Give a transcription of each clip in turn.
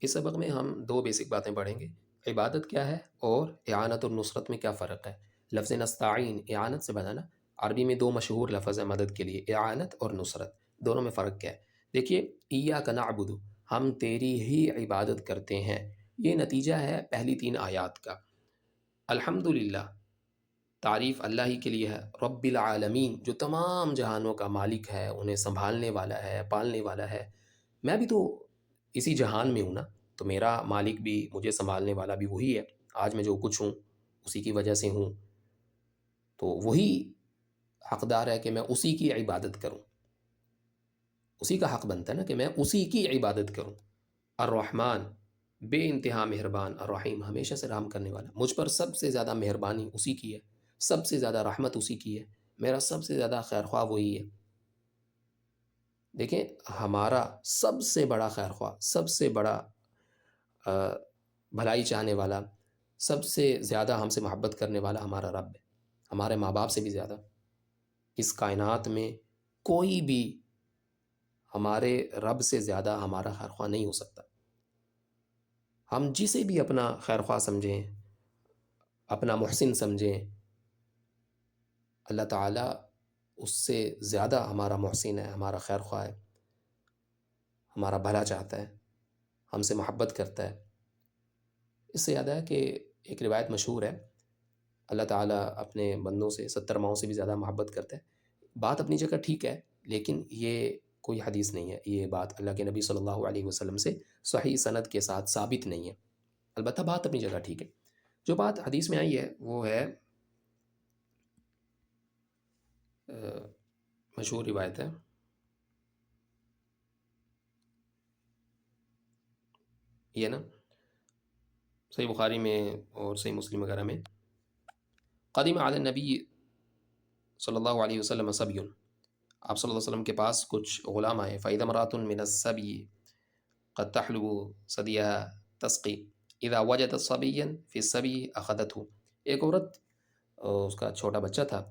اس سبق میں ہم دو بیسک باتیں پڑھیں گے، عبادت کیا ہے اور اعانت اور نصرت میں کیا فرق ہے۔ لفظ نستعین اعانت سے بنانا، عربی میں دو مشہور لفظ ہیں مدد کے لیے، اعانت اور نصرت، دونوں میں فرق کیا ہے؟ دیکھیے، ایاک نعبد، ہم تیری ہی عبادت کرتے ہیں، یہ نتیجہ ہے پہلی تین آیات کا۔ الحمدللہ، تعریف اللہ ہی کے لیے ہے، رب العالمین، جو تمام جہانوں کا مالک ہے، انہیں سنبھالنے والا ہے، پالنے والا ہے۔ میں بھی تو اسی جہان میں ہوں نا، تو میرا مالک بھی، مجھے سنبھالنے والا بھی وہی ہے۔ آج میں جو کچھ ہوں اسی کی وجہ سے ہوں، تو وہی حقدار ہے کہ میں اسی کی عبادت کروں، اسی کا حق بنتا ہے نا کہ میں اسی کی عبادت کروں۔ الرحمن، بے انتہا مہربان، الرحیم، ہمیشہ سے رحم کرنے والا، مجھ پر سب سے زیادہ مہربانی اسی کی ہے، سب سے زیادہ رحمت اسی کی ہے، میرا سب سے زیادہ خیر خواہ وہی ہے۔ دیکھیں، ہمارا سب سے بڑا خیر خواہ، سب سے بڑا آ، بھلائی چاہنے والا، سب سے زیادہ ہم سے محبت کرنے والا ہمارا رب ہے، ہمارے ماں باپ سے بھی زیادہ۔ اس کائنات میں کوئی بھی ہمارے رب سے زیادہ ہمارا خیر خواہ نہیں ہو سکتا۔ ہم جسے بھی اپنا خیر خواہ سمجھیں، اپنا محسن سمجھیں، اللہ تعالیٰ اس سے زیادہ ہمارا محسن ہے، ہمارا خیر خواہ ہے، ہمارا بھلا چاہتا ہے، ہم سے محبت کرتا ہے۔ اس سے یاد ہے کہ ایک روایت مشہور ہے، اللہ تعالیٰ اپنے بندوں سے 70 ماؤں سے بھی زیادہ محبت کرتا ہے۔ بات اپنی جگہ ٹھیک ہے، لیکن یہ کوئی حدیث نہیں ہے، یہ بات اللہ کے نبی صلی اللہ علیہ وسلم سے صحیح سند کے ساتھ ثابت نہیں ہے، البتہ بات اپنی جگہ ٹھیک ہے۔ جو بات حدیث میں آئی ہے وہ ہے، مشہور روایت ہے، یہ نا صحیح بخاری میں اور صحیح مسلم وغیرہ میں، قدیم علی النبی صلی اللہ علیہ وسلم صبی، آپ صلی اللہ علیہ وسلم کے پاس کچھ غلام آئے، فَإِذَا امْرَأَةٌ مِّنَ الصَّبْيِ قد تحلو ثديها تسقي اذا وجدت صبيا في الصبي اخذته۔ ایک عورت، اس کا چھوٹا بچہ تھا،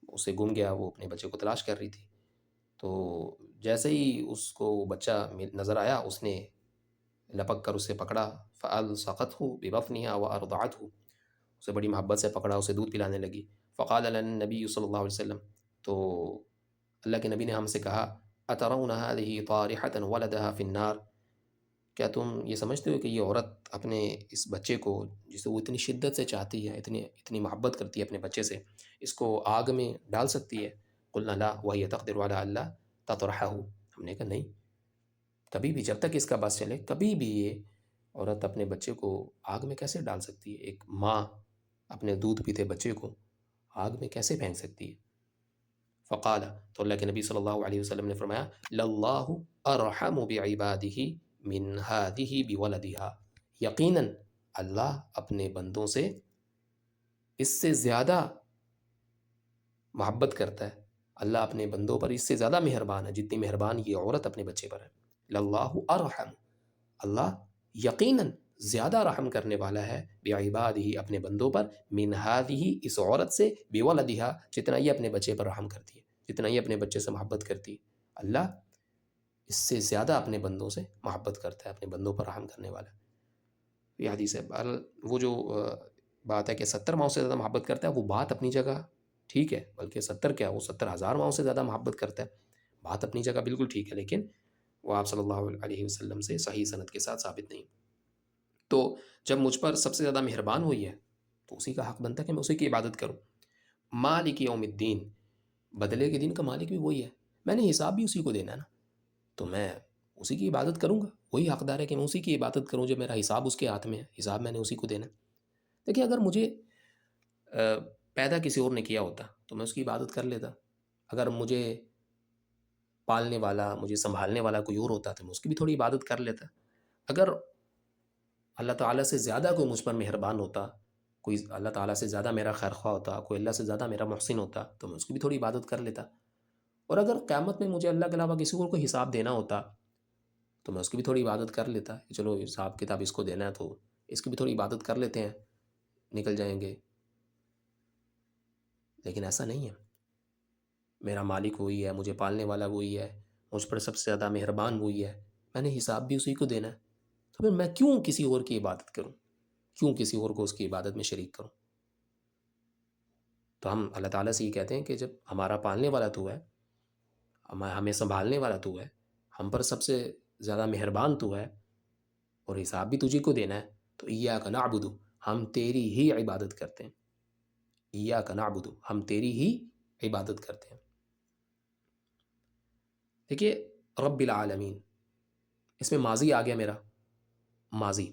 اسے گم گیا، وہ اپنے بچے کو تلاش کر رہی تھی، تو جیسے ہی اس کو بچہ نظر آیا، اس نے لپک کر اسے پکڑا، فَأَلْصَقَتْهُ بِبَطْنِهَا وَأَرْضَعَتْهُ، اسے بڑی محبت سے پکڑا، اسے دودھ پلانے لگی۔ فقال لنا النبی صلی اللہ علیہ وسلم، تو اللہ کے نبی نے ہم سے کہا، أَتَرَوْنَ هَذِهِ طَارِحَةً وَلَدَهَا فِي النَّارِ، کیا تم یہ سمجھتے ہو کہ یہ عورت اپنے اس بچے کو، جسے وہ اتنی شدت سے چاہتی ہے، اتنی محبت کرتی ہے اپنے بچے سے، اس کو آگ میں ڈال سکتی ہے؟ قلنا لا وهي تقدر على الا تطرحه، ہم نے کہا نہیں، کبھی بھی، جب تک اس کا بس چلے، کبھی بھی یہ عورت اپنے بچے کو آگ میں کیسے ڈال سکتی ہے؟ ایک ماں اپنے دودھ پیتے بچے کو آگ میں کیسے پھینک سکتی ہے؟ فقال، تو اللہ کے نبی صلی اللہ علیہ وسلم نے فرمایا، للہ ارحم بعباده من هذه بولدها، یقیناً اللہ اپنے بندوں سے اس سے زیادہ محبت کرتا ہے، اللہ اپنے بندوں پر اس سے زیادہ مہربان ہے جتنی مہربان یہ عورت اپنے بچے پر ہے۔ للہ ارحم، اللہ یقیناً زیادہ رحم کرنے والا ہے، بعبادہ اپنے بندوں پر، من هذه اس عورت سے، بولدها جتنا یہ اپنے بچے پر رحم کرتی ہے، جتنا یہ اپنے بچے سے محبت کرتی ہے، اللہ اس سے زیادہ اپنے بندوں سے محبت کرتا ہے، اپنے بندوں پر رحم کرنے والا ہے۔ یہ حدیث ہے۔ بہرحال وہ جو بات ہے کہ 70 ماؤں سے زیادہ محبت کرتا ہے، وہ بات اپنی جگہ ٹھیک ہے، بلکہ 70 کیا، وہ 70,000 ماؤں سے زیادہ محبت کرتا ہے، بات اپنی جگہ بالکل ٹھیک ہے، لیکن وہ آپ صلی اللہ علیہ وسلم سے صحیح سند کے ساتھ ثابت نہیں۔ تو جب مجھ پر سب سے زیادہ مہربان ہوئی ہے تو اسی کا حق بنتا ہے کہ میں اسی کی عبادت کروں۔ مالک یوم الدین، بدلے کے دن کا مالک بھی وہی ہے، میں نے حساب بھی اسی کو دینا ہے نا، تو میں اسی کی عبادت کروں گا، وہی حقدار ہے کہ میں اسی کی عبادت کروں، جب میرا حساب اس کے ہاتھ میں ہے، حساب میں نے اسی کو دینا ہے۔ دیکھیے، اگر مجھے پیدا کسی اور نے کیا ہوتا تو میں اس کی عبادت کر لیتا، اگر مجھے پالنے والا، مجھے سنبھالنے والا کوئی اور ہوتا تو میں اس کی بھی تھوڑی عبادت کر لیتا، اگر اللہ تعالیٰ سے زیادہ کوئی مجھ پر مہربان ہوتا، کوئی اللہ تعالیٰ سے زیادہ میرا خیر خواہ ہوتا، کوئی اللہ سے زیادہ میرا محسن ہوتا تو میں اس کی بھی تھوڑی عبادت کر لیتا، اور اگر قیامت میں مجھے اللہ کے علاوہ کسی اور کو حساب دینا ہوتا تو میں اس کی بھی تھوڑی عبادت کر لیتا کہ چلو حساب کتاب اس کو دینا ہے تو اس کی بھی تھوڑی عبادت کر لیتے ہیں، نکل جائیں گے۔ لیکن ایسا نہیں ہے، میرا مالک وہی ہے، مجھے پالنے والا وہی ہے، مجھ پر سب سے زیادہ مہربان وہی ہے، میں نے حساب بھی اسی کو دینا ہے، تو پھر میں کیوں کسی اور کی عبادت کروں، کیوں کسی اور کو اس کی عبادت میں شریک کروں؟ تو ہم اللہ تعالیٰ سے یہ کہتے ہیں کہ جب ہمارا پالنے والا تو ہے، ہمیں سنبھالنے والا تو ہے، ہم پر سب سے زیادہ مہربان تو ہے، اور حساب بھی تجھی کو دینا ہے، تو ایاک نعبد، ہم تیری ہی عبادت کرتے ہیں، ایاک نعبد، ہم تیری ہی عبادت کرتے ہیں۔ دیکھیے رب العالمین، اس میں ماضی آ گیا میرا، ماضی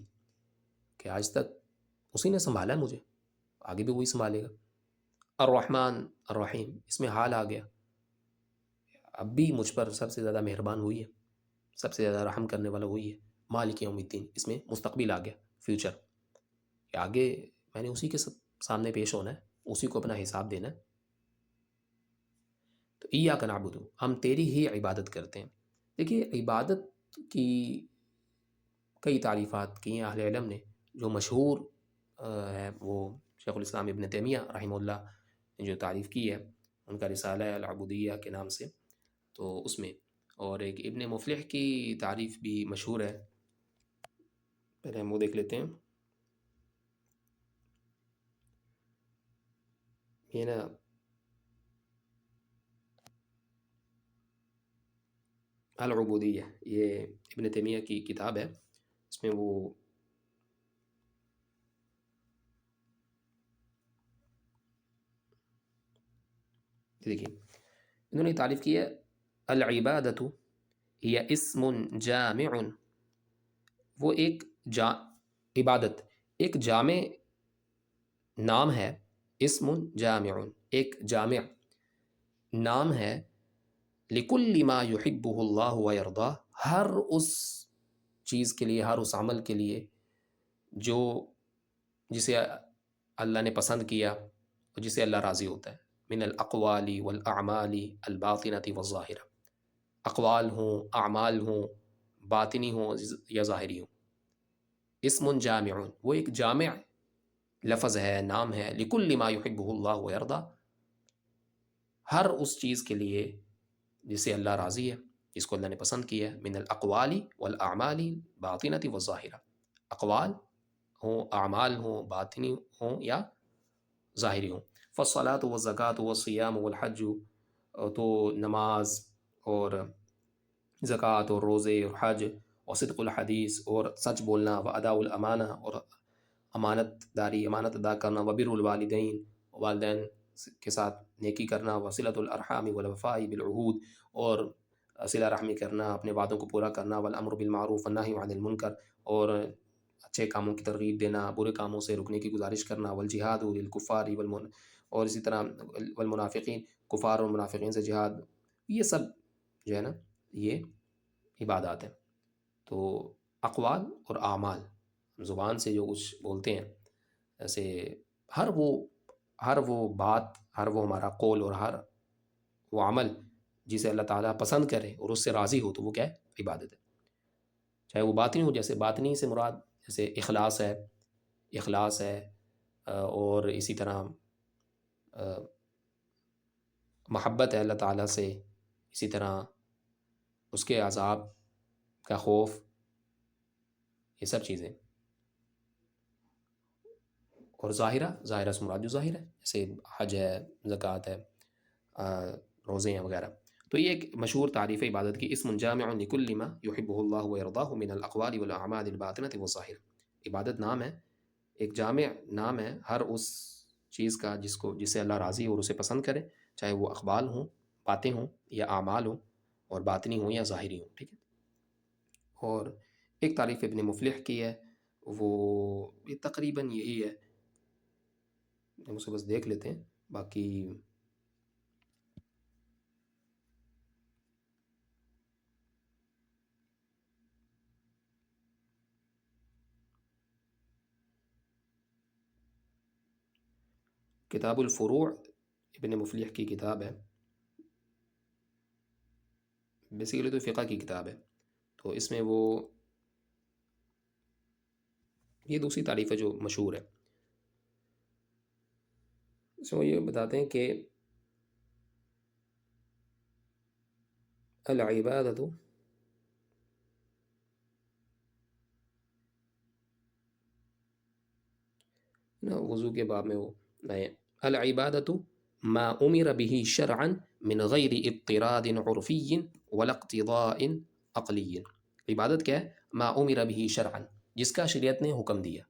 کہ آج تک اسی نے سنبھالا ہے مجھے، آگے بھی وہی سنبھالے گا۔ الرحمن الرحیم، اس میں حال آ گیا، اب بھی مجھ پر سب سے زیادہ مہربان وہی ہے، سب سے زیادہ رحم کرنے والا وہی ہے۔ مالک یوم الدین، اس میں مستقبل آ گیا، فیوچر، کہ آگے میں نے اسی کے سامنے پیش ہونا ہے، اسی کو اپنا حساب دینا ہے۔ تو ایاک نعبد، ہم تیری ہی عبادت کرتے ہیں۔ دیکھیے عبادت کی کئی تعریفات کی ہیں اہل علم نے، جو مشہور ہے وہ شیخ الاسلام ابن تیمیہ رحمہ اللہ نے جو تعریف کی ہے، ان کا رسالہ ہے العبودیہ کے نام سے، تو اس میں، اور ایک ابن مفلح کی تعریف بھی مشہور ہے، پہلے ہم وہ دیکھ لیتے ہیں۔ یہ نا العبودیہ، یہ ابن تیمیہ کی کتاب ہے، اس میں وہ دیکھیے انہوں نے تعریف کی ہے، العبادت ہی اسم جامع، وہ ایک عبادت ایک جامع نام ہے، اسم جامع، ایک جامع نام ہے، لکل ما یحبہ اللہ ویرضاہ، ہر اس چیز کے لیے، ہر اس عمل کے لیے جو جسے اللہ نے پسند کیا اور جسے اللہ راضی ہوتا ہے، من الاقوال والاعمال الباطنۃ والظاہرہ، اقوال ہوں، اعمال ہوں، باطنی ہوں یا ظاہری ہوں۔ اسم جامع، وہ ایک جامع لفظ ہے، نام ہے، لکل ما یحبہ اللہ ویرضا، ہر اس چیز کے لیے جسے اللہ راضی ہے، جس کو اللہ نے پسند کیا ہے، من الاقوال والاعمال باطنۃ والظاہرہ، اقوال ہوں، اعمال ہوں، باطنی ہوں یا ظاہری ہوں۔ فالصلاۃ والزکوٰۃ والصیام والحج، تو نماز اور زکوٰۃ اور روزے اور حج، اور صدق الحدیث، اور سچ بولنا، و اداء الامانہ، اور امانت داری، امانت ادا کرنا، وبر الوالدین، والدین کے ساتھ نیکی کرنا، وصلۃ الارحام والوفاء بالعہود، اور صلہ رحمی کرنا، اپنے وعدوں کو پورا کرنا، والامر بالمعروف والنہی عن المنکر، اور اچھے کاموں کی ترغیب دینا، برے کاموں سے رکنے کی گزارش کرنا، والجہاد للکفار اور اسی طرح والمنافقین، کفار اور منافقین سے جہاد، یہ سب جو ہے نا یہ عبادات ہیں۔ تو اقوال اور اعمال، زبان سے جو کچھ بولتے ہیں، ایسے ہر وہ بات، ہر وہ ہمارا قول، اور ہر وہ عمل جسے اللہ تعالیٰ پسند کرے اور اس سے راضی ہو، تو وہ کیا ہے؟ عبادت ہے۔ چاہے وہ باطنی ہو، جیسے باطنی سے مراد جیسے اخلاص ہے، اور اسی طرح محبت ہے اللہ تعالیٰ سے، اسی طرح اس کے عذاب کا خوف، یہ سب چیزیں۔ اور ظاہرہ سے مراد جو ظاہر ہے، جیسے حج ہے، زکوٰۃ ہے، روزے ہیں وغیرہ۔ تو یہ ایک مشہور تعریف عبادت کی، اسم جامع لکل ما یحبہ اللہ ویرضاہ من الاقوال والاعمال الباطنۃ والظاہرہ، عبادت نام ہے، ایک جامع نام ہے ہر اس چیز کا جسے اللہ راضی اور اسے پسند کرے، چاہے وہ اقوال ہوں، باتیں ہوں، یا اعمال ہوں، اور باطنی ہوں یا ظاہری ہوں، ٹھیک ہے۔ اور ایک تعریف ابن مفلح کی ہے، وہ یہ تقریباً یہی ہے، ہم اسے بس دیکھ لیتے ہیں، باقی کتاب الفروع ابن مفلح کی کتاب ہے، بیسیکلی تو فقہ کی کتاب ہے، تو اس میں وہ یہ دوسری تعریف ہے جو مشہور ہے، اس میں وہ یہ بتاتے ہیں کہ العبادت نا وضو کے باب میں وہ نئے العبادت ما امر به شرعا من غیر اضطراد عرفی ولا اقتضاء عقلی. عبادت کیا ہے؟ ما امر به شرعا، جس کا شریعت نے حکم دیا،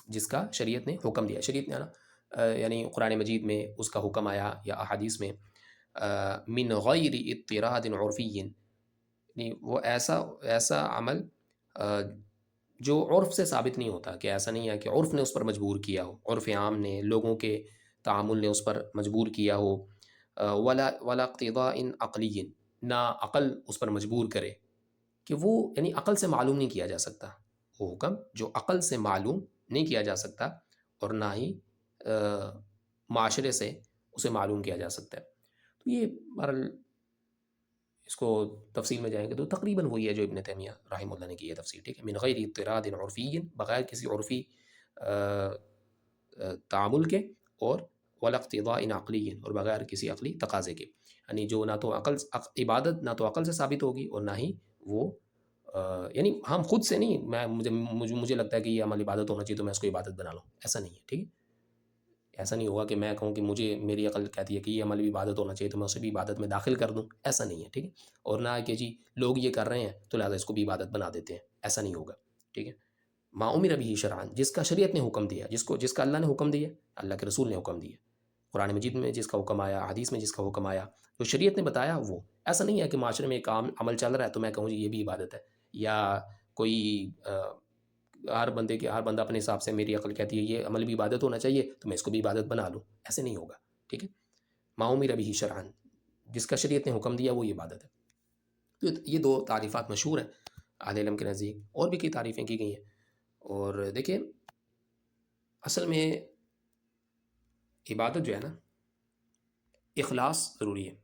جس کا شریعت نے حکم دیا. شریعت نے نا یعنی قرآن مجید میں اس کا حکم آیا یا احادیث میں من غیر اضطراد عرفی، یعنی وہ ایسا عمل جو عرف سے ثابت نہیں ہوتا، کہ ایسا نہیں ہے کہ عرف نے اس پر مجبور کیا ہو، عرف عام نے، لوگوں کے تعامل نے اس پر مجبور کیا ہو. ولا اقتضاء عقلی، نہ عقل اس پر مجبور کرے، کہ وہ یعنی عقل سے معلوم نہیں کیا جا سکتا وہ حکم، جو عقل سے معلوم نہیں کیا جا سکتا، اور نہ ہی معاشرے سے اسے معلوم کیا جا سکتا ہے. تو یہ بہرحال اس کو تفصیل میں جائیں گے تو تقریباً وہی ہے جو ابن تیمیہ رحمہ اللہ نے کی ہے تفسیر. ٹھیک ہے، من غیر اضطراد عرفی، بغیر کسی عرفی تعامل کے، اور ولا اقتضاء عقلی، اور بغیر کسی عقلی تقاضے کے. یعنی جو نہ تو عبادت نہ تو عقل سے ثابت ہوگی، اور نہ ہی وہ یعنی ہم خود سے نہیں، مجھے لگتا ہے کہ یہ عمل عبادت ہونا چاہیے تو میں اس کو عبادت بنا لوں، ایسا نہیں ہے. ٹھیک ہے، ایسا نہیں ہوگا کہ میں کہوں کہ میری عقل کہتی ہے کہ یہ عمل بھی عبادت ہونا چاہیے تو میں اسے بھی عبادت میں داخل کر دوں، ایسا نہیں ہے. ٹھیک ہے، اور نہ کہ جی لوگ یہ کر رہے ہیں تو لہٰذا اس کو بھی عبادت بنا دیتے ہیں، ایسا نہیں ہوگا. ٹھیک ہے، ما امر به شرعا، جس کا شریعت نے حکم دیا، جس کا اللہ نے حکم دیا، اللہ کے رسول نے حکم دیا، قرآن مجید میں جس کا حکم آیا، حدیث میں جس کا حکم آیا، جو شریعت نے بتایا وہ. ایسا نہیں ہے کہ معاشرے میں ایک عام عمل چل رہا ہے تو میں کہوں جی یہ بھی عبادت ہے، یا کوئی ہر بندہ اپنے حساب سے، میری عقل کہتی ہے یہ عمل بھی عبادت ہونا چاہیے تو میں اس کو بھی عبادت بنا لوں، ایسے نہیں ہوگا. ٹھیک ہے، ما امر به شرعا، جس کا شریعت نے حکم دیا وہ عبادت ہے. تو یہ دو تعریفات مشہور ہیں اہل علم کے نزدیک، اور بھی کئی تعریفیں کی گئی ہیں. اور دیکھیں اصل میں عبادت جو ہے نا، اخلاص ضروری ہے.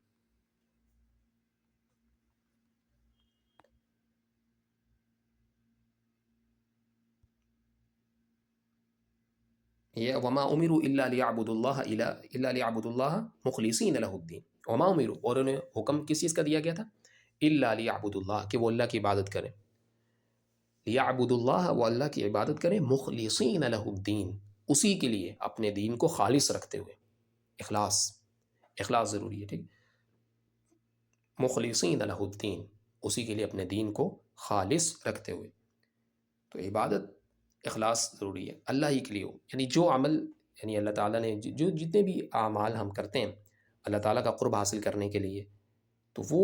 یہ وما امروا الا ليعبدوا الله الا ليعبدوا الله مخلصين له الدين. وما امروا، اور انہیں حکم کس چیز کا دیا گیا تھا؟ الا ليعبدوا الله، کہ وہ اللہ کی عبادت کریں. ليعبدوا الله، وہ اللہ کی عبادت کریں، مخلصین له الدین، اسی کے لیے اپنے دین کو خالص رکھتے ہوئے. اخلاص ضروری ہے. ٹھیک، مخلصین له الدین، اسی کے لیے اپنے دین کو خالص رکھتے ہوئے. تو عبادت اخلاص ضروری ہے، اللہ ہی کے لیے ہو. یعنی جو عمل، یعنی اللہ تعالیٰ نے جو جتنے بھی اعمال ہم کرتے ہیں اللہ تعالیٰ کا قرب حاصل کرنے کے لیے، تو وہ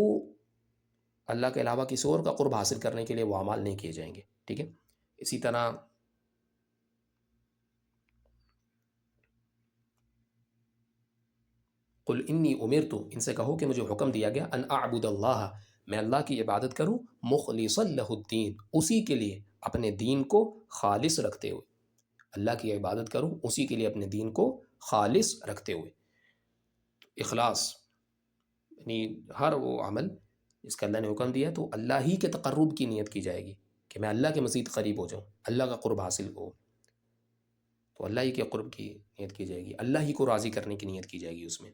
اللہ کے علاوہ کسی اور کا قرب حاصل کرنے کے لیے وہ اعمال نہیں کیے جائیں گے. ٹھیک ہے، اسی طرح قل انی امرت، ان سے کہو کہ مجھے حکم دیا گیا، ان اعبد اللہ، میں اللہ کی عبادت کروں، مخلصا لہ الدین، اسی کے لیے اپنے دین کو خالص رکھتے ہوئے. اللہ کی عبادت کروں اسی کے لیے اپنے دین کو خالص رکھتے ہوئے. اخلاص یعنی ہر وہ عمل جس کا اللہ نے حکم دیا تو اللہ ہی کے تقرب کی نیت کی جائے گی، کہ میں اللہ کے مزید قریب ہو جاؤں، اللہ کا قرب حاصل ہو، تو اللہ ہی کے قرب کی نیت کی جائے گی، اللہ ہی کو راضی کرنے کی نیت کی جائے گی اس میں.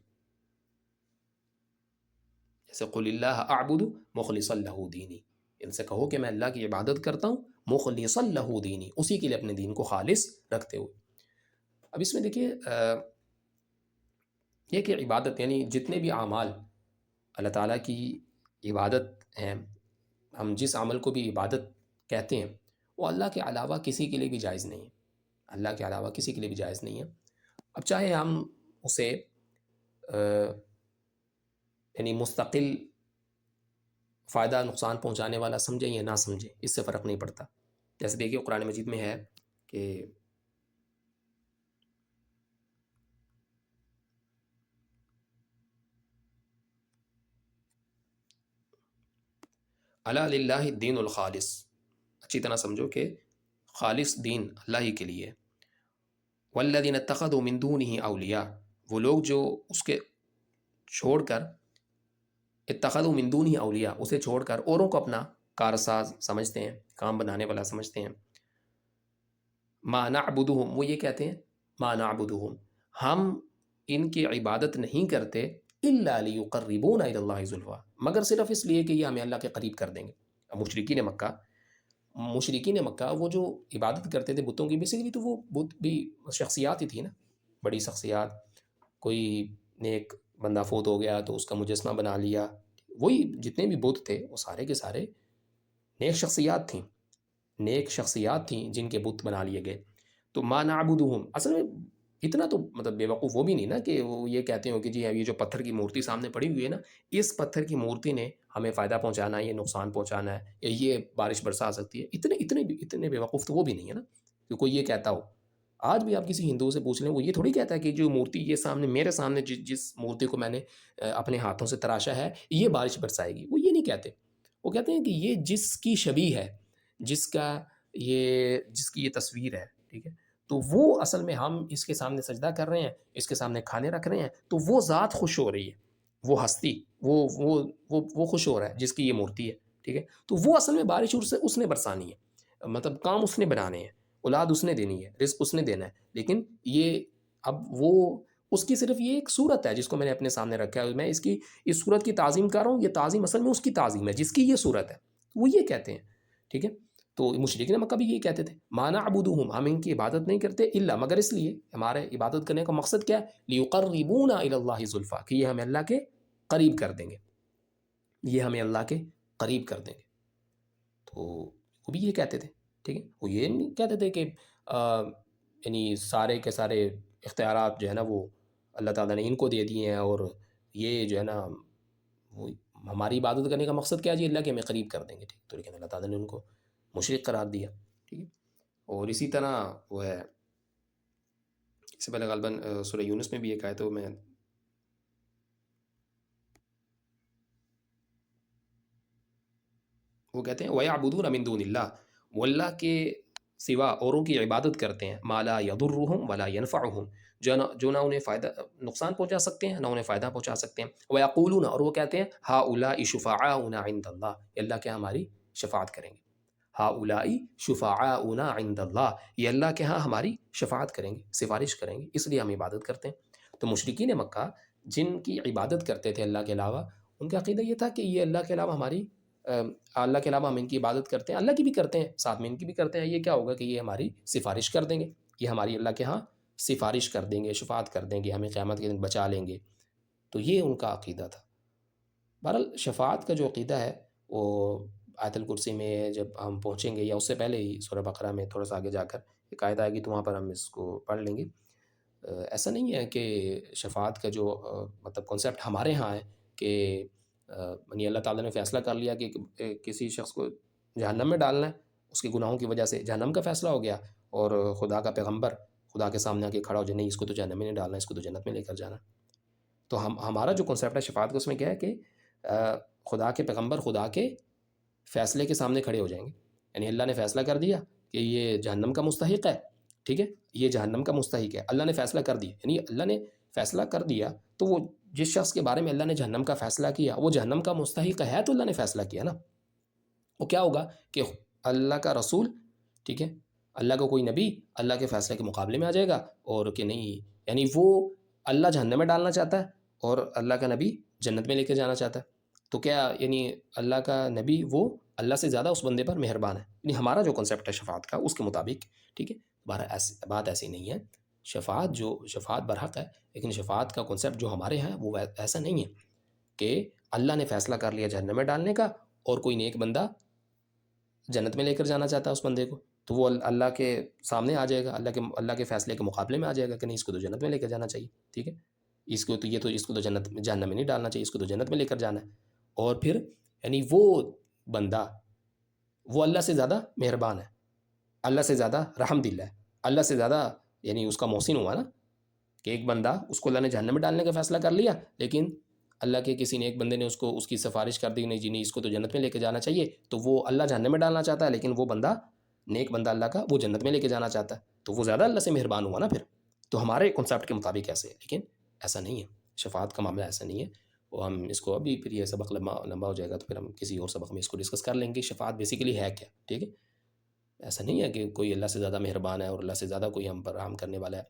جیسے قل اللہ اعبد مخلصا لہ دینی، ان سے کہو کہ میں اللہ کی عبادت کرتا ہوں مخلصا لہ دینی، اسی کے لیے اپنے دین کو خالص رکھتے ہوئے. اب اس میں دیکھیے یہ کہ عبادت یعنی جتنے بھی اعمال اللہ تعالیٰ کی عبادت ہیں، ہم جس عمل کو بھی عبادت کہتے ہیں وہ اللہ کے علاوہ کسی کے لیے بھی جائز نہیں ہے، اللہ کے علاوہ کسی کے لیے بھی جائز نہیں ہے. اب چاہے ہم اسے یعنی مستقل فائدہ نقصان پہنچانے والا سمجھیں یا نہ سمجھیں، اس سے فرق نہیں پڑتا. جیسے دیکھیے قرآن مجید میں ہے کہ الا للہ الدین الخالص، اچھی طرح سمجھو کہ خالص دین اللہ ہی کے لیے. والذین اتخذوا من دونہ اولیاء، وہ لوگ جو اس کے چھوڑ کر، اتخذوا من دونہ اولیاء، اسے چھوڑ کر اوروں کو اپنا کارساز سمجھتے ہیں، کام بنانے والا سمجھتے ہیں. ما نعبدہم، وہ یہ کہتے ہیں ما نعبدہم، ہم ان کی عبادت نہیں کرتے الا لیقربونا الی اللہ زلفیٰ، مگر صرف اس لیے کہ یہ ہمیں اللہ کے قریب کر دیں گے. اب مشرکین مکہ مشرکین مکہ وہ جو عبادت کرتے تھے بتوں کی، بیسیکلی تو وہ بت بھی شخصیات ہی تھی نا، بڑی شخصیات. کوئی نیک بندہ فوت ہو گیا تو اس کا مجسمہ بنا لیا. وہی جتنے بھی بت تھے وہ سارے کے سارے نیک شخصیات تھیں، نیک شخصیات تھیں جن کے بت بنا لیے گئے. تو ما نعبدہم، اصل میں اتنا تو مطلب بے وقوف وہ بھی نہیں نا کہ وہ یہ کہتے ہو کہ جی یہ جو پتھر کی مورتی سامنے پڑی ہوئی ہے نا، اس پتھر کی مورتی نے ہمیں فائدہ پہنچانا ہے، یہ نقصان پہنچانا ہے، یا یہ بارش برسا سکتی ہے. اتنے بے وقوف تو وہ بھی نہیں ہے نا کہ کوئی یہ کہتا ہو. آج بھی آپ کسی ہندو سے پوچھ لیں، وہ یہ تھوڑی کہتا ہے کہ جو مورتی یہ سامنے میرے سامنے جس مورتی کو میں نے اپنے ہاتھوں سے تراشا ہے یہ بارش برسائے گی. وہ یہ نہیں کہتے. وہ کہتے ہیں کہ یہ جس کی شبیہ ہے، جس کی یہ تصویر ہے، ٹھیک ہے، تو وہ اصل میں ہم اس کے سامنے سجدہ کر رہے ہیں، اس کے سامنے کھانے رکھ رہے ہیں، تو وہ ذات خوش ہو رہی ہے، وہ ہستی، وہ خوش ہو رہا ہے جس کی یہ مورتی ہے، ٹھیک ہے. تو وہ اصل میں بارش اس نے برسانی ہے، مطلب کام اس نے بنانے ہیں، اولاد اس نے دینی ہے، رزق اس نے دینا ہے. لیکن یہ اب وہ اس کی صرف یہ ایک صورت ہے جس کو میں نے اپنے سامنے رکھا ہے، میں اس صورت کی تعظیم کر رہا ہوں. یہ تعظیم اصل میں اس کی تعظیم ہے جس کی یہ صورت ہے. وہ یہ کہتے ہیں، ٹھیک ہے. تو مشرکین مکہ بھی یہ کہتے تھے، ما نعبدہم، ہم ان کی عبادت نہیں کرتے، الا مگر اس لیے، ہمارے عبادت کرنے کا مقصد کیا ہے، لیقربونا الی اللہ زلفا، کہ یہ ہمیں اللہ کے قریب کر دیں گے، یہ ہمیں اللہ کے قریب کر دیں گے. تو وہ بھی یہ کہتے تھے، ٹھیک ہے. وہ یہ نہیں کہتے تھے کہ یعنی سارے کے سارے اختیارات جو ہے نا وہ اللہ تعالیٰ نے ان کو دے دیے ہیں، اور یہ جو ہے نا وہ ہماری عبادت کرنے کا مقصد کیا ہے جی، اللہ کے ہمیں قریب کر دیں گے، ٹھیک. تو لیکن اللہ تعالیٰ نے ان کو مشرک قرار دیا، ٹھیک ہے. اور اسی طرح وہ ہے، اس سے پہلے غالباً سورہ یونس میں بھی ایک آئے تو میں وہ کہتے ہیں وَيَعْبُدُونَ مِن دُونِ اللَّهِ، وہ اللہ کے سوا اوروں کی عبادت کرتے ہیں، مَا لَا يَضُرُّهُمْ وَلَا يَنْفَعُهُمْ، جو نہ انہیں فائدہ نقصان پہنچا سکتے ہیں، نہ انہیں فائدہ پہنچا سکتے ہیں. وَيَقُولُونَ، اور وہ کہتے ہیں هَؤُلَاءِ شُفَعَاؤُنَا عِندَ اللَّهِ، یہ اللہ کے ہماری شفاعت کریں گے. هَؤُلَاءِ شُفَعَاؤُنَا عِندَ اللَّهِ، یہ اللہ کے ہاں ہماری شفاعت کریں گے، سفارش کریں گے، اس لیے ہم عبادت کرتے ہیں. تو مشرکین مکہ جن کی عبادت کرتے تھے اللہ کے علاوہ، ان کا عقیدہ یہ تھا کہ یہ اللہ کے علاوہ ہماری اللہ کے علاوہ ہم ان کی عبادت کرتے ہیں، اللہ کی بھی کرتے ہیں، ساتھ میں ان کی بھی کرتے ہیں. یہ کیا ہوگا کہ یہ ہماری سفارش کر دیں گے، یہ ہماری اللہ کے ہاں سفارش کر دیں گے، شفاعت کر دیں گے، ہمیں قیامت کے دن بچا لیں گے. تو یہ ان کا عقیدہ تھا. بہرحال شفاعت کا جو عقیدہ ہے وہ آیت الکرسی میں جب ہم پہنچیں گے، یا اس سے پہلے ہی سورہ بقرہ میں تھوڑا سا آگے جا کر ایک آیت آئے گی، تو وہاں پر ہم اس کو پڑھ لیں گے. ایسا نہیں ہے کہ شفاعت کا جو مطلب کنسیپٹ ہمارے ہاں ہے کہ یعنی اللہ تعالیٰ نے فیصلہ کر لیا کہ کسی شخص کو جہنم میں ڈالنا ہے، اس کے گناہوں کی وجہ سے جہنم کا فیصلہ ہو گیا، اور خدا کا پیغمبر خدا کے سامنے آ کے کھڑا ہو جائے، نہیں اس کو تو جہنم میں نہیں ڈالنا، اس کو تو جنت میں لے کر جانا. تو ہمارا جو کنسیپٹ ہے شفاعت کا، اس میں کیا ہے کہ خدا کے پیغمبر خدا کے فیصلے کے سامنے کھڑے ہو جائیں گے. یعنی اللہ نے فیصلہ کر دیا کہ یہ جہنم کا مستحق ہے، ٹھیک ہے، یہ جہنم کا مستحق ہے، اللہ نے فیصلہ کر دیا. یعنی اللہ نے فیصلہ کر دیا تو وہ جس شخص کے بارے میں اللہ نے جہنم کا فیصلہ کیا وہ جہنم کا مستحق ہے، تو اللہ نے فیصلہ کیا نا. وہ کیا ہوگا کہ اللہ کا رسول، ٹھیک ہے، اللہ کا کوئی نبی اللہ کے فیصلے کے مقابلے میں آ جائے گا، اور کہ نہیں، یعنی وہ اللہ جہنم میں ڈالنا چاہتا ہے اور اللہ کا نبی جنت میں لے کے جانا چاہتا ہے. تو کیا یعنی اللہ کا نبی وہ اللہ سے زیادہ اس بندے پر مہربان ہے؟ یعنی ہمارا جو کنسیپٹ ہے شفاعت کا اس کے مطابق، ٹھیک ہے. بات ایسی نہیں ہے. شفاعت برحق ہے، لیکن شفاعت کا کنسیپٹ جو ہمارے ہیں وہ ایسا نہیں ہے کہ اللہ نے فیصلہ کر لیا جہنم میں ڈالنے کا، اور کوئی نیک بندہ جنت میں لے کر جانا چاہتا ہے اس بندے کو، تو وہ اللہ کے سامنے آ جائے گا، اللہ کے فیصلے کے مقابلے میں آ جائے گا کہ نہیں اس کو تو جنت میں لے کر جانا چاہیے، ٹھیک ہے، اس کو تو جہنم میں نہیں ڈالنا چاہیے، اس کو تو جنت میں لے کر جانا ہے. اور پھر یعنی وہ بندہ وہ اللہ سے زیادہ مہربان ہے، اللہ سے زیادہ رحم دل ہے، اللہ سے زیادہ یعنی اس کا محسن ہوا نا، کہ ایک بندہ اس کو اللہ نے جہنم میں ڈالنے کا فیصلہ کر لیا، لیکن اللہ کے کسی نیک بندے نے اس کی سفارش کر دی، نہیں جی نہیں اس کو تو جنت میں لے کے جانا چاہیے، تو وہ اللہ جہنم میں ڈالنا چاہتا ہے، لیکن وہ بندہ نیک بندہ اللہ کا وہ جنت میں لے کے جانا چاہتا ہے، تو وہ زیادہ اللہ سے مہربان ہوا نا پھر. تو ہمارے کنسیپٹ کے مطابق ایسے ہے، لیکن ایسا نہیں ہے، شفاعت کا معاملہ ایسا نہیں ہے. وہ ہم اس کو ابھی پھر یہ سبق لمبا ہو جائے گا، تو پھر ہم کسی اور سبق میں اس کو ڈسکس کر لیں گے شفاعت بیسیکلی ہے کیا، ٹھیک ہے. ایسا نہیں ہے کہ کوئی اللہ سے زیادہ مہربان ہے اور اللہ سے زیادہ کوئی ہم پر رحم کرنے والا ہے،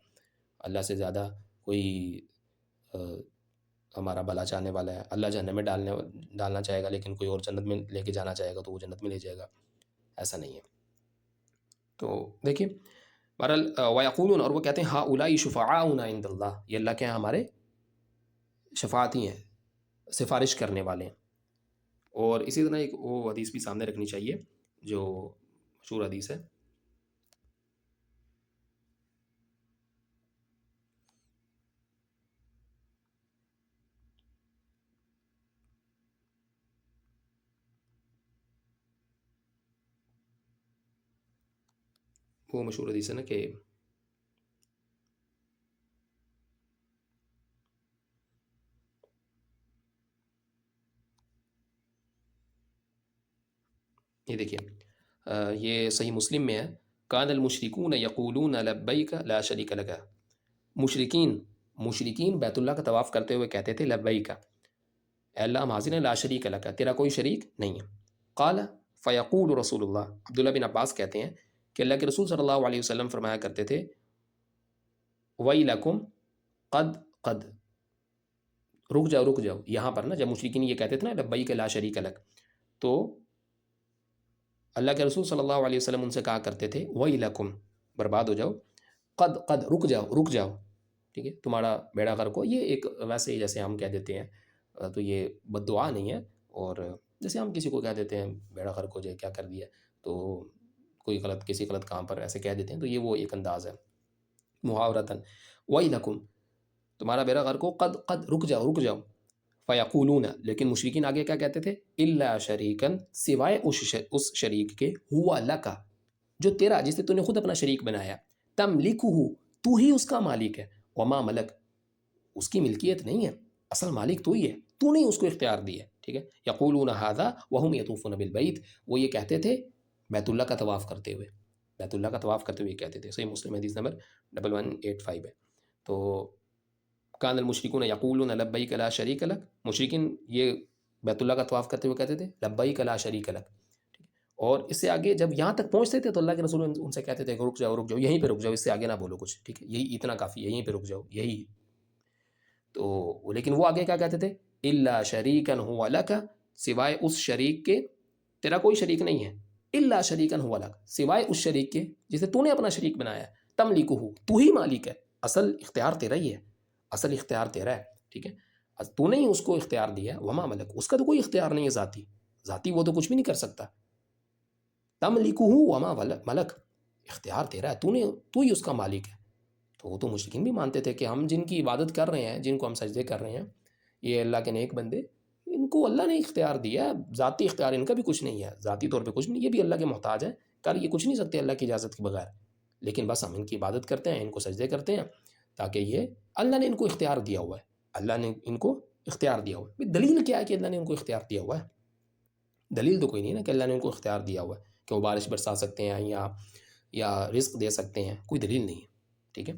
اللہ سے زیادہ کوئی ہمارا بھلا چاہنے والا ہے. اللہ جہنم میں ڈالنا چاہے گا، لیکن کوئی اور جنت میں لے کے جانا چاہے گا تو وہ جنت میں لے جائے گا. ایسا نہیں ہے. تو دیکھیے بہرحال وَيَقُولُونَ، اور وہ کہتے ہیں هَؤُلَاءِ شُفَعَاؤُنَا عِندَ اللَّهِ، یہ اللہ کے یہاں ہمارے شفاعتی ہیں، سفارش کرنے والے ہیں۔ اور اسی طرح ایک وہ حدیث بھی سامنے رکھنی چاہیے جو مشہور حدیث ہے، وہ مشہور حدیث ہے نا کہ یہ دیکھیے یہ صحیح مسلم میں ہے، کان المشرکون یقولون لبیک لا شریک لک، مشرکین بیت اللہ کا طواف کرتے ہوئے کہتے تھے لبیک، اے اللہ ہم حاضر ہیں، لا شریک لک، تیرا کوئی شریک نہیں ہے۔ قال فیقول رسول اللہ، عبداللہ بن عباس کہتے ہیں کہ اللہ کے رسول صلی اللہ علیہ وسلم فرمایا کرتے تھے ویلکم قد قد، رک جاؤ رک جاؤ، یہاں پر نا جب مشرکین یہ کہتے تھے نا لبیک لا شریک لک، تو اللہ کے رسول صلی اللہ علیہ وسلم ان سے کہا کرتے تھے ویلکم، برباد ہو جاؤ، قد قد، رک جاؤ رک جاؤ، ٹھیک ہے، تمہارا بیڑا غرق ہو۔ یہ ایک ویسے ہی جیسے ہم کہہ دیتے ہیں تو یہ بد دعا نہیں ہے، اور جیسے ہم کسی کو کہہ دیتے ہیں بیڑا غرق ہو جائے، کیا کر دیا، تو کوئی غلط کسی غلط کام پر ایسے کہہ دیتے ہیں، تو یہ وہ ایک انداز ہے محاورتاً، ویلکم، تمہارا بیڑا غرق ہو، قد قد، رک جاؤ رک جاؤ، فیقولون، لیکن مشرکین آگے کیا کہتے تھے، الا شریکن، سوائے اس شریک کے، ہوا لکا، جو تیرا، جسے تو نے خود اپنا شریک بنایا، تملکہ، تو ہی اس کا مالک ہے، وما ملک، اس کی ملکیت نہیں ہے، اصل مالک تو ہی ہے، تو نے اس کو اختیار دی ہے، ٹھیک ہے۔ یقولون ھذا وهم یطوفون بالبیت، وہ یہ کہتے تھے بیت اللہ کا طواف کرتے ہوئے، بیت اللہ کا طواف کرتے ہوئے یہ کہتے تھے، صحیح مسلم حدیث نمبر 1185 ہے۔ تو کان المشرکون یقولون لبیک لا شریک لک، مشرکین یہ بیت اللہ کا طواف کرتے ہوئے کہتے تھے لبیک لا شریک لک، اور اس سے آگے جب یہاں تک پہنچتے تھے تو اللہ کے رسول ان سے کہتے تھے کہ رک جاؤ رک جاؤ، یہیں پہ رک جاؤ، اس سے آگے نہ بولو کچھ، ٹھیک ہے، یہی اتنا کافی ہے، یہیں پہ رک جاؤ، یہی تو، لیکن وہ آگے کیا کہتے تھے، الا شریکن هو لک، سوائے اس شریک کے، تیرا کوئی شریک نہیں ہے، الا شریکن هو لک، سوائے اس شریک کے جسے تو نے اپنا شریک بنایا ہے، تملکہ، تو ہی مالک ہے، اصل اختیار تیرا ہی ہے، اصل اختیار تیرا ہے، ٹھیک ہے، تو نے ہی اس کو اختیار دیا ہے، وما ملک، اس کا تو کوئی اختیار نہیں ہے ذاتی، ذاتی وہ تو کچھ بھی نہیں کر سکتا، تملکہ وما ملک، اختیار تیرا ہے، تو ہی اس کا مالک ہے۔ تو وہ تو مشرکین بھی مانتے تھے کہ ہم جن کی عبادت کر رہے ہیں، جن کو ہم سجدے کر رہے ہیں، یہ اللہ کے نیک بندے، ان کو اللہ نے اختیار دیا ہے، ذاتی اختیار ان کا بھی کچھ نہیں ہے، ذاتی طور پہ کچھ نہیں، یہ بھی اللہ کے محتاج ہیں، کر یہ کچھ نہیں سکتے اللہ کی اجازت کے بغیر، لیکن بس ہم ان کی عبادت کرتے ہیں، ان کو سجدے کرتے ہیں، تاکہ یہ، اللہ نے ان کو اختیار دیا ہوا ہے، اللہ نے ان کو اختیار دیا ہوا ہے۔ دلیل کیا ہے کہ اللہ نے ان کو اختیار دیا ہوا ہے؟ دلیل تو کوئی نہیں ہے نا کہ اللہ نے ان کو اختیار دیا ہوا ہے کہ وہ بارش برسا سکتے ہیں یا رزق دے سکتے ہیں، کوئی دلیل نہیں ہے، ٹھیک ہے،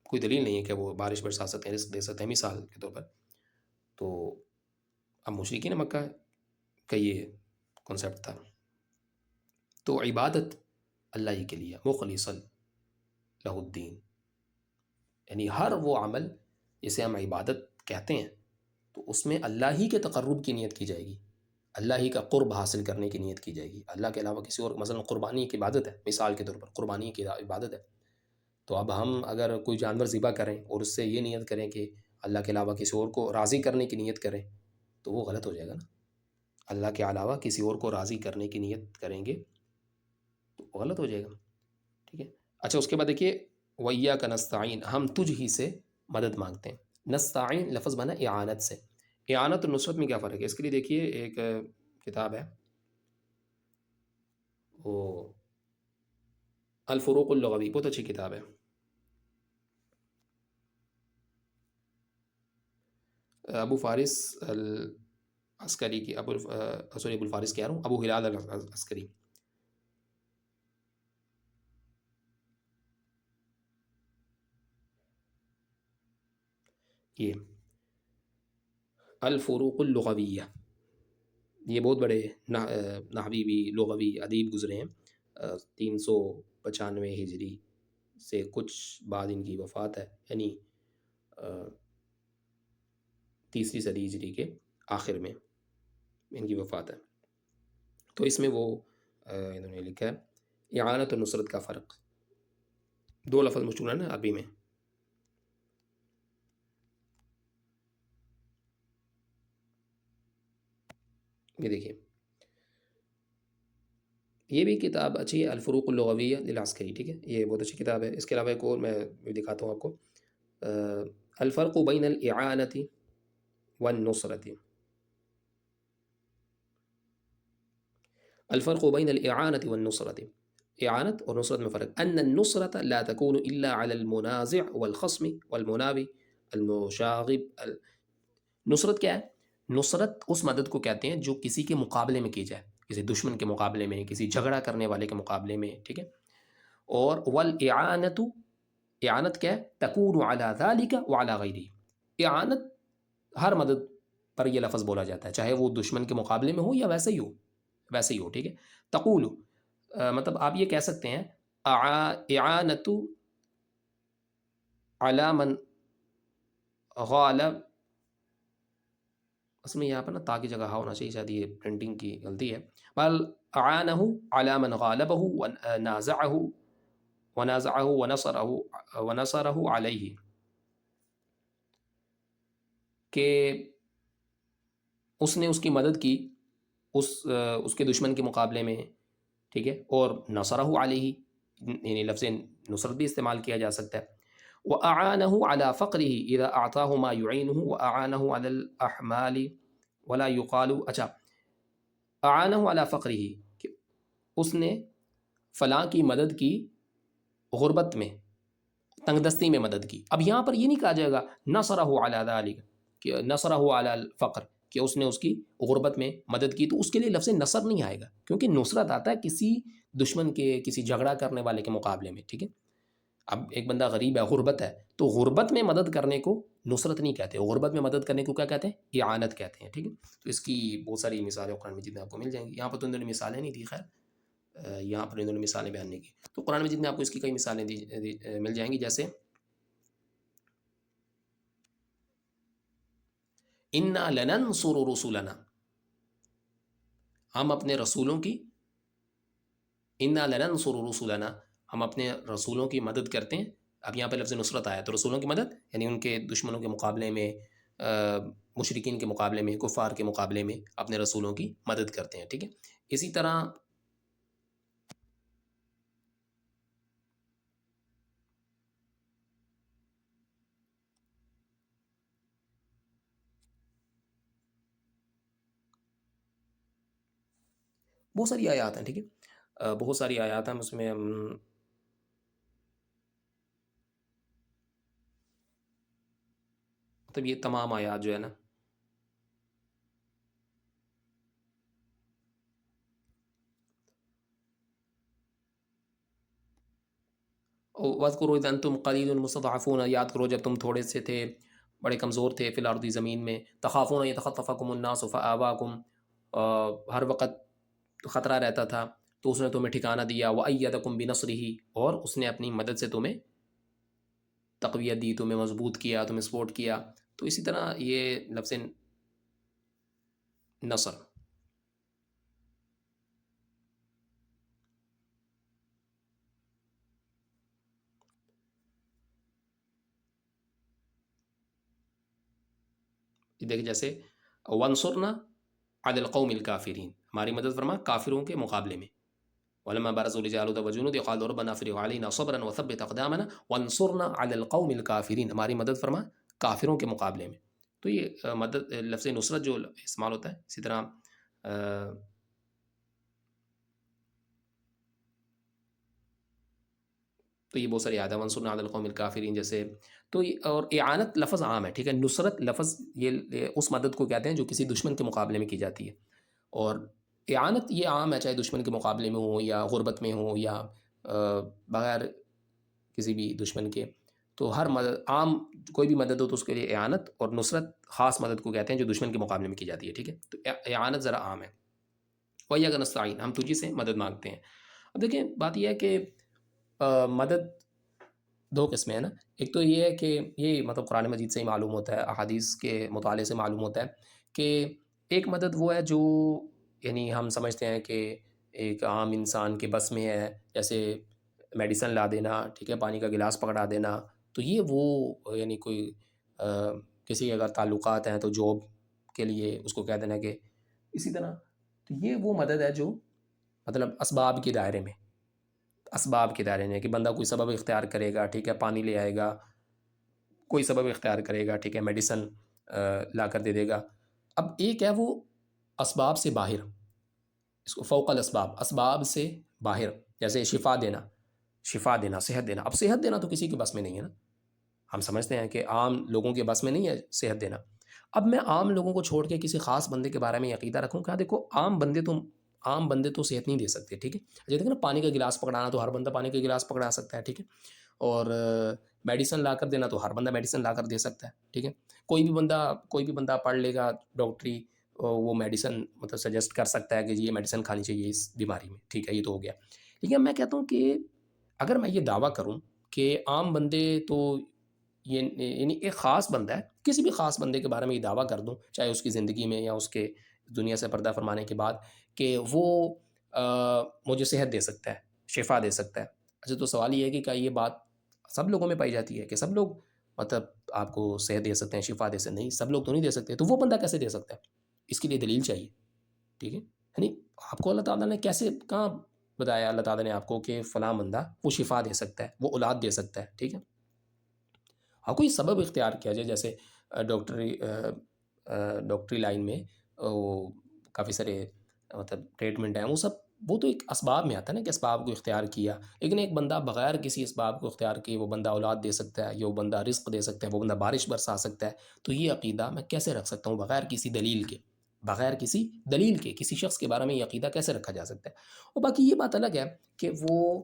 کوئی دلیل نہیں ہے کہ وہ بارش برسا سکتے ہیں، رزق دے سکتے ہیں، مثال کے طور پر۔ تو اب مشرکین مکہ کا یہ کنسیپٹ تھا، تو عبادت اللہ ہی کے لیے، مخلصا لہ الدین، یعنی ہر وہ عمل جسے ہم عبادت کہتے ہیں تو اس میں اللہ ہی کے تقرب کی نیت کی جائے گی، اللہ ہی کا قرب حاصل کرنے کی نیت کی جائے گی، اللہ کے علاوہ کسی اور، مثلا قربانی کی عبادت ہے، مثال کے طور پر قربانی کی عبادت ہے، تو اب ہم اگر کوئی جانور ذبح کریں اور اس سے یہ نیت کریں کہ اللہ کے علاوہ کسی اور کو راضی کرنے کی نیت کریں، تو وہ غلط ہو جائے گا نا، اللہ کے علاوہ کسی اور کو راضی کرنے کی نیت کریں گے تو وہ غلط ہو جائے گا، ٹھیک ہے۔ اچھا، اس کے بعد دیکھیے وَإِيَّاكَ نَسْتَعِينُ، ہم تجھ ہی سے مدد مانگتے ہیں، نستعین لفظ بنا اعانت سے، اعانت اور نصرت میں کیا فرق ہے، اس کے لیے دیکھیے ایک کتاب ہے، وہ الفروق اللغوی، بہت اچھی کتاب ہے، ابو فارس العسکری کی، سوری ابو الفارس کہہ رہا ہوں، ابو ہلال العسکری، یہ الفروق اللغویہ، یہ بہت بڑے نحوی بھی لغوی ادیب گزرے ہیں، 395 ہجری سے کچھ بعد ان کی وفات ہے، یعنی 3 صدی ہجری کے آخر میں ان کی وفات ہے۔ تو اس میں وہ انہوں نے لکھا ہے اعانت اور نصرت کا فرق، دو لفظ مشہور ہیں نا عربی میں. یہ دیکھیے یہ بھی کتاب اچھی ہے، الفروق اللغویہ للعسکری، ٹھیک ہے، یہ بہت اچھی کتاب ہے. اس کے علاوہ ایک اور میں دکھاتا ہوں آپ کو، الفرق بین الاعانت والنصرت. الفرق بین الاعانت والنصرت، اعانت اور نصرت میں فرق. ان النصرت لا تكون الا على المنازع والخصم والمناوی المشاغب. نصرت کیا ہے؟ نصرت اس مدد کو کہتے ہیں جو کسی کے مقابلے میں کی جائے، کسی دشمن کے مقابلے میں، کسی جھگڑا کرنے والے کے مقابلے میں، ٹھیک ہے. اور والاعانت، اعانت کیا ہے؟ تکون علی ذلک وعلی غیرہ. اعانت ہر مدد پر یہ لفظ بولا جاتا ہے، چاہے وہ دشمن کے مقابلے میں ہو یا ویسے ہی ہو، ویسے ہی ہو، ٹھیک ہے. تقول مطلب آپ یہ کہہ سکتے ہیں اعانت علی من غالب، اس میں یہاں پر نا تا کی جگہ ہا ہونا چاہیے، شاید یہ پرنٹنگ کی غلطی ہے. بل اعانہ علی من غالبہ ونازعہ ونصرہ علیہ، کہ اس نے اس کی مدد کی اس کے دشمن کے مقابلے میں، ٹھیک ہے. اور نصرہ علیہ، یعنی لفظ نصرت بھی استعمال کیا جا سکتا ہے. وَأَعَانَهُ عَلَى فَقْرِهِ إِذَا أَعْطَاهُ مَا يُعِينُهُ وَأَعَانَهُ عَلَى الْأَحْمَالِ وَلَا يُقَالُ. اچھا، أَعَانَهُ عَلَى فَقْرِهِ کہ اس نے فلاں کی مدد کی غربت میں، تنگ دستی میں مدد کی. اب یہاں پر یہ نہیں کہا جائے گا نصرہ علی ذلک کہ نصرہ علی الفقر، کہ اس نے اس کی غربت میں مدد کی، تو اس کے لیے لفظ نصر نہیں آئے گا، کیونکہ نصرت آتا ہے کسی دشمن کے، کسی جھگڑا کرنے والے کے مقابلے میں، ٹھیک ہے. اب ایک بندہ غریب ہے، غربت ہے، تو غربت میں مدد کرنے کو نصرت نہیں کہتے، غربت میں مدد کرنے کو کیا کہتے ہیں؟ اعانت کہتے ہیں، ٹھیک ہے. تو اس کی بہت ساری مثالیں قرآن مجید میں آپ کو مل جائیں گی. یہاں پر تو انہوں نے مثالیں نہیں دی، خیر یہاں پر انہوں نے مثالیں بیان نہیں کی. تو قرآن مجید میں آپ کو اس کی کئی مثالیں مل جائیں گی، جیسے انا لننصر رسلنا، ہم اپنے رسولوں کی، انا لننصر رسلنا، ہم اپنے رسولوں کی مدد کرتے ہیں. اب یہاں پہ لفظ نصرت آیا، تو رسولوں کی مدد یعنی ان کے دشمنوں کے مقابلے میں، مشرکین کے مقابلے میں، کفار کے مقابلے میں اپنے رسولوں کی مدد کرتے ہیں، ٹھیک ہے. اسی طرح بہت ساری آیات ہیں، ٹھیک ہے، بہت ساری آیات ہیں اس میں. مطلب یہ تمام آیات جو ہے نا، وَاذْكُرُوا إِذْ أَنْتُمْ قَلِيلٌ مُسْتَضْعَفُونَ، یاد کرو جب تم تھوڑے سے تھے، بڑے کمزور تھے، فی الارض زمین میں. تخافون یتخطفکم الناس فآواکم، ہر وقت خطرہ رہتا تھا تو اس نے تمہیں ٹھکانہ دیا. وَأَيَّدَكُمْ بِنَصْرِهِ، اور اس نے اپنی مدد سے تمہیں تقویت دی، تمہیں مضبوط کیا، تمہیں سپورٹ کیا. تو اسی طرح یہ لفظ نصر، دیکھ جیسے وَانصُرْنَا عَلَى الْقَوْمِ الْكَافِرِينَ، ہماری مدد فرما کافروں کے مقابلے میں. وَلَمَّا بَرَزُوا لِجَالُوتَ وَجُنُودِهِ قَالُوا رَبَّنَا أَفْرِغْ عَلَيْنَا صَبْرًا وَثَبِّتْ أَقْدَامَنَا وَانصُرْنَا عَلَى الْقَوْمِ الْكَافِرِينَ، ہماری مدد فرما کافروں کے مقابلے میں. تو یہ مدد لفظ نصرت جو استعمال ہوتا ہے. اسی طرح تو یہ بہت ساری آیات ہیں، وَانصُرْنَا عَلَى الْقَوْمِ الْكَافِرِينَ جیسے. تو اور اعانت لفظ عام ہے، ٹھیک ہے. نصرت لفظ یہ اس مدد کو کہتے ہیں جو کسی دشمن کے مقابلے میں کی جاتی ہے. اور اعانت یہ عام ہے، چاہے دشمن کے مقابلے میں ہو یا غربت میں ہو یا بغیر کسی بھی دشمن کے. تو ہر مدد، عام کوئی بھی مدد ہو تو اس کے لیے اعانت، اور نصرت خاص مدد کو کہتے ہیں جو دشمن کے مقابلے میں کی جاتی ہے، ٹھیک ہے. تو اعانت ذرا عام ہے. وَإِيَّاكَ نَسْتَعِينُ، ہم تجھی سے مدد مانگتے ہیں. اب دیکھیں بات یہ ہے کہ مدد دو قسمیں ہیں نا. ایک تو یہ ہے کہ یہ مطلب قرآن مجید سے ہی معلوم ہوتا ہے، احادیث کے مطالعے سے معلوم ہوتا ہے کہ ایک مدد وہ ہے جو یعنی ہم سمجھتے ہیں کہ ایک عام انسان کے بس میں ہے، جیسے میڈیسن لا دینا، ٹھیک ہے، پانی کا گلاس پکڑا دینا، تو یہ وہ یعنی کوئی کسی کے اگر تعلقات ہیں تو جاب کے لیے اس کو کہہ دینا کہ اسی طرح، تو یہ وہ مدد ہے جو مطلب اسباب کے دائرے میں، اسباب کے دائرے میں کہ بندہ کوئی سبب اختیار کرے گا، ٹھیک ہے، پانی لے آئے گا، کوئی سبب اختیار کرے گا، ٹھیک ہے، میڈیسن لا کر دے دے گا۔ اب ایک ہے وہ اسباب سے باہر، اس کو فوق الاسباب، اسباب سے باہر، جیسے شفا دینا، شفا دینا، صحت دینا۔ اب صحت دینا تو کسی کے بس میں نہیں ہے نا، ہم سمجھتے ہیں کہ عام لوگوں کے بس میں نہیں ہے صحت دینا۔ اب میں عام لوگوں کو چھوڑ کے کسی خاص بندے کے بارے میں عقیدہ رکھوں، کہا دیکھو عام بندے تو صحت نہیں دے سکتے، ٹھیک ہے، جیسے دیکھیں نا پانی کا گلاس پکڑانا تو ہر بندہ پانی کا گلاس پکڑا سکتا ہے، ٹھیک ہے، اور میڈیسن لا کر دینا تو ہر بندہ میڈیسن لا کر دے سکتا ہے، ٹھیک ہے، کوئی بھی بندہ پڑھ لے گا ڈاکٹری، وہ میڈیسن مطلب سجیسٹ کر سکتا ہے کہ یہ میڈیسن کھانی چاہیے اس بیماری میں، ٹھیک ہے، یہ تو ہو گیا۔ لیکن میں کہتا ہوں کہ اگر میں یہ دعویٰ کروں کہ عام بندے تو یہ یعنی ایک خاص بندہ ہے، کسی بھی خاص بندے کے بارے میں یہ دعویٰ کر دوں، چاہے اس کی زندگی میں یا اس کے دنیا سے پردہ فرمانے کے بعد، کہ وہ مجھے صحت دے سکتا ہے، شفا دے سکتا ہے۔ اچھا، تو سوال یہ ہے کہ کیا یہ بات سب لوگوں میں پائی جاتی ہے کہ سب لوگ مطلب آپ کو صحت دے سکتے ہیں، شفا دے سکتے ہیں؟ نہیں، سب لوگ تو نہیں دے سکتے، تو وہ بندہ کیسے دے سکتا ہے؟ اس کے لیے دلیل چاہیے، ٹھیک ہے، یعنی آپ کو اللہ تعالیٰ نے کیسے کہاں بتایا اللہ تعالیٰ نے آپ کو کہ فلاں بندہ وہ شفا دے سکتا ہے، وہ اولاد دے سکتا ہے، ٹھیک ہے؟ ہاں، کوئی سبب اختیار کیا جائے، جیسے ڈاکٹری ڈاکٹری لائن میں وہ کافی سارے مطلب ٹریٹمنٹ ہیں، وہ تو ایک اسباب میں آتا ہے نا کہ اسباب کو اختیار کیا، لیکن ایک بندہ بغیر کسی اسباب کو اختیار کیے وہ بندہ اولاد دے سکتا ہے، یا وہ بندہ رزق دے سکتا ہے، وہ بندہ بارش برسا سکتا ہے، تو یہ عقیدہ میں کیسے رکھ سکتا ہوں بغیر کسی دلیل کے؟ بغیر کسی دلیل کے کسی شخص کے بارے میں یہ عقیدہ کیسے رکھا جا سکتا ہے؟ اور باقی یہ بات الگ ہے کہ وہ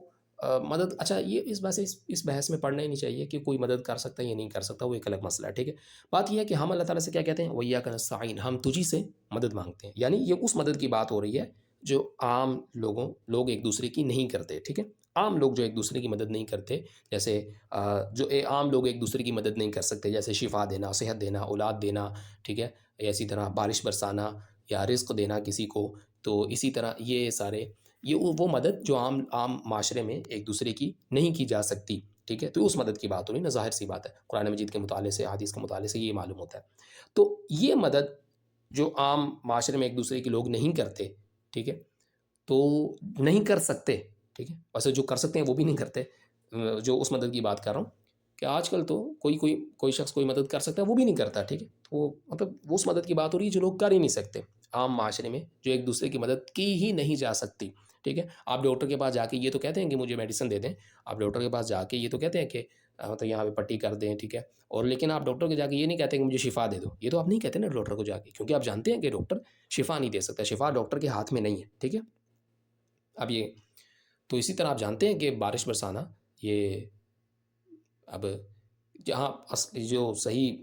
مدد، اچھا یہ اس بات سے اس بحث میں پڑھنا ہی نہیں چاہیے کہ کوئی مدد کر سکتا ہے یا نہیں کر سکتا، وہ ایک الگ مسئلہ ہے، ٹھیک ہے۔ بات یہ ہے کہ ہم اللہ تعالیٰ سے کیا کہتے ہیں، وَإِيَّاكَ نَسْتَعِينُ، ہم تجھی سے مدد مانگتے ہیں، یعنی یہ اس مدد کی بات ہو رہی ہے جو عام لوگ ایک دوسرے کی نہیں کرتے، ٹھیک ہے، عام لوگ جو ایک دوسرے کی مدد نہیں کرتے، جیسے عام لوگ ایک دوسرے کی مدد نہیں کر سکتے، جیسے شفا دینا، صحت دینا، اولاد دینا، ٹھیک ہے، اسی طرح بارش برسانا یا رزق دینا کسی کو، تو اسی طرح یہ وہ مدد جو عام معاشرے میں ایک دوسرے کی نہیں کی جا سکتی، ٹھیک ہے، تو اس مدد کی بات ہو رہی نا، ظاہر سی بات ہے، قرآن مجید کے مطالعے سے، حدیث کے مطالعے سے یہ معلوم ہوتا ہے۔ تو یہ مدد جو عام معاشرے میں ایک دوسرے کے لوگ نہیں کرتے، ٹھیک ہے، تو نہیں کر سکتے، ٹھیک ہے، ویسے جو کر سکتے ہیں وہ بھی نہیں کرتے، جو اس مدد کی بات کر رہا ہوں کہ آج کل تو کوئی شخص کوئی مدد کر سکتا ہے وہ بھی نہیں کرتا، ٹھیک ہے، تو مطلب وہ اس مدد کی بات ہو رہی ہے جو لوگ کر ہی نہیں سکتے عام معاشرے میں، جو ایک دوسرے کی مدد کی ہی نہیں جا سکتی، ٹھیک ہے۔ آپ ڈاکٹر کے پاس جا کے یہ تو کہتے ہیں کہ مجھے میڈیسن دے دیں، آپ ڈاکٹر کے پاس جا کے یہ تو کہتے ہیں کہ مطلب یہاں پہ پٹی کر دیں، ٹھیک ہے، اور لیکن آپ ڈاکٹر کے جا کے یہ نہیں کہتے کہ مجھے شفا دے دو، یہ تو آپ نہیں کہتے نا ڈاکٹر کو جا کے، کیونکہ آپ جانتے ہیں کہ ڈاکٹر شفا نہیں دے سکتا، شفا ڈاکٹر کے ہاتھ میں نہیں ہے، ٹھیک ہے۔ اب یہ تو اسی طرح آپ جانتے ہیں کہ بارش برسانا، یہ اب جہاں جو صحیح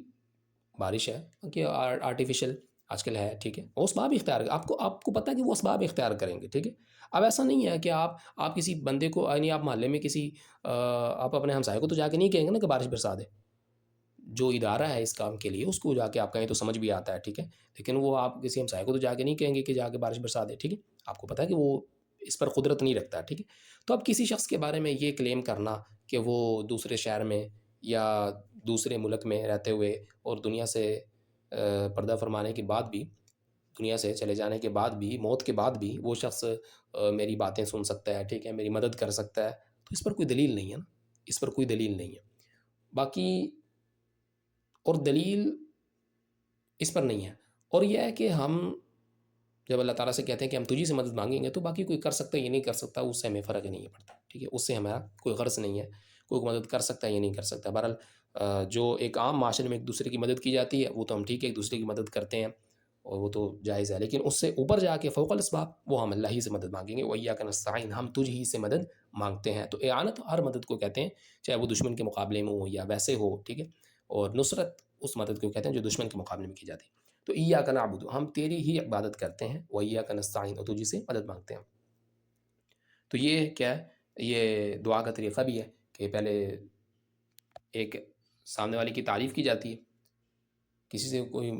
بارش ہے کہ آرٹیفیشیل آج کل ہے، ٹھیک ہے، وہ اسباب اختیار آپ کو پتہ ہے کہ وہ اسباب اختیار کریں گے، ٹھیک ہے۔ اب ایسا نہیں ہے کہ آپ کسی بندے کو، یعنی آپ محلے میں کسی آپ اپنے ہمسائے کو تو جا کے نہیں کہیں گے نا کہ بارش برسا دے، جو ادارہ ہے اس کام کے لیے اس کو جا کے آپ کہیں تو سمجھ بھی آتا ہے، ٹھیک ہے، لیکن وہ آپ کسی ہمسائے کو تو جا کے نہیں کہیں گے کہ جا کے بارش برسا دے، ٹھیک ہے، آپ کو پتہ ہے کہ وہ اس پر قدرت نہیں رکھتا، ٹھیک ہے۔ تو اب کسی شخص کے بارے میں یہ کلیم کرنا کہ وہ دوسرے شہر میں یا دوسرے ملک میں رہتے ہوئے اور دنیا سے پردہ فرمانے کے بعد بھی، دنیا سے چلے جانے کے بعد بھی، موت کے بعد بھی وہ شخص میری باتیں سن سکتا ہے، ٹھیک ہے، میری مدد کر سکتا ہے، تو اس پر کوئی دلیل نہیں ہے نا، اس پر کوئی دلیل نہیں ہے۔ باقی اور دلیل اس پر نہیں ہے، اور یہ ہے کہ ہم جب اللہ تعالیٰ سے کہتے ہیں کہ ہم تجھی سے مدد مانگیں گے، تو باقی کوئی کر سکتا ہے یہ نہیں کر سکتا، اس سے ہمیں فرق ہی نہیں پڑتا، ٹھیک ہے، اس سے ہمارا کوئی غرض نہیں ہے، کوئی مدد کر سکتا ہے یہ نہیں کر سکتا۔ بہرحال جو ایک عام معاشرے میں ایک دوسرے کی مدد کی جاتی ہے وہ تو ہم ٹھیک ہے ایک دوسرے کی مدد کرتے ہیں اور وہ تو جائز ہے، لیکن اس سے اوپر جا کے فوق الاسباب وہ ہم اللہ ہی سے مدد مانگیں گے، وَإِيَّاكَ نَسْتَعِينُ، ہم تجھ ہی سے مدد مانگتے ہیں۔ تو اعانت ہر مدد کو کہتے ہیں، چاہے وہ دشمن کے مقابلے میں ہو یا ویسے ہو، ٹھیک ہے، اور نصرت اس مدد کو کہتے ہیں جو دشمن کے مقابلے میں کی جاتی ہے۔ تو ایاک نعبد، ہم تیری ہی عبادت کرتے ہیں، وایاک نستعین، اور تجھی سے مدد مانگتے ہیں۔ تو یہ کیا ہے، یہ دعا کا طریقہ بھی ہے کہ پہلے ایک سامنے والے کی تعریف کی جاتی ہے، کسی سے کوئی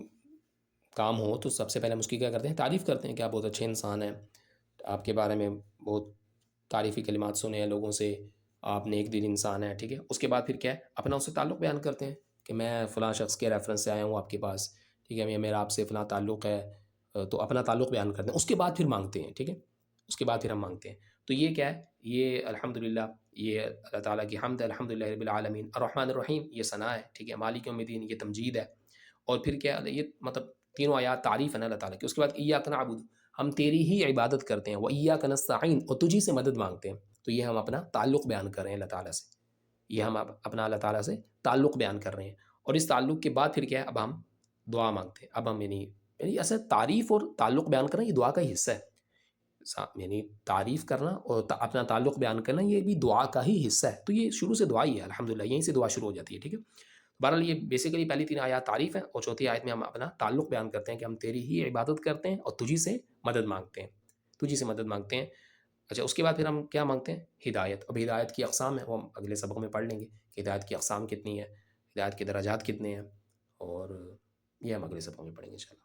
کام ہو تو سب سے پہلے ہم اس کی کیا کرتے ہیں، تعریف کرتے ہیں کہ آپ بہت اچھے انسان ہیں، آپ کے بارے میں بہت تعریفی کلمات سنے ہیں لوگوں سے، آپ نیک دل انسان ہیں، ٹھیک ہے. اس کے بعد پھر کیا ہے، اپنا اس سے تعلق بیان کرتے ہیں کہ میں فلاں شخص کے ریفرنس سے آیا ہوں آپ کے پاس، ٹھیک ہے، میرا آپ سے فلاں تعلق ہے. تو اپنا تعلق بیان کرتے ہیں. اس کے بعد پھر مانگتے ہیں، ٹھیک ہے، اس کے بعد پھر ہم مانگتے ہیں. تو یہ کیا ہے، یہ الحمدللہ، یہ اللہ تعالیٰ کی حمد ہے، الحمدللہ رب العالمین الرحمن الرحیم، یہ ثنا ہے، ٹھیک ہے، مالک یوم الدین، یہ تمجید ہے. اور پھر کیا ہے، یہ مطلب تینوں آیات تعریف ہے نا اللہ تعالیٰ کی. اس کے بعد ایاک نعبد، ہم تیری ہی عبادت کرتے ہیں، وایاک نستعین، اور تجھی سے مدد مانگتے ہیں. تو یہ ہم اپنا تعلق بیان کر رہے ہیں اللہ تعالیٰ سے، یہ ہم اپنا اللہ تعالیٰ سے تعلق بیان کر رہے ہیں. اور اس تعلق کے بعد پھر کیا ہے، اب ہم دعا مانگتے ہیں. اب ہم یعنی اصل تعریف اور تعلق بیان کرنا یہ دعا کا ہی حصہ ہے. یعنی تعریف کرنا اور اپنا تعلق بیان کرنا یہ بھی دعا کا ہی حصہ ہے. تو یہ شروع سے دعا ہی ہے الحمدللہ، یہیں سے دعا شروع ہو جاتی ہے، ٹھیک ہے. بہرحال یہ بیسیکلی پہلی 3 آیات تعریف ہیں، اور چوتھی آیت میں ہم اپنا تعلق بیان کرتے ہیں کہ ہم تیری ہی عبادت کرتے ہیں اور تجھی سے مدد مانگتے ہیں، تجھی سے مدد مانگتے ہیں. اچھا، اس کے بعد پھر ہم کیا مانگتے ہیں، ہدایت. اب ہدایت کی اقسام ہیں، وہ ہم اگلے سبق میں پڑھ لیں گے کہ ہدایت کی اقسام کتنی ہے، ہدایت کے درجات کتنے ہیں، اور یہ ہم اگلے سبق میں پڑھیں گے انشاءاللہ.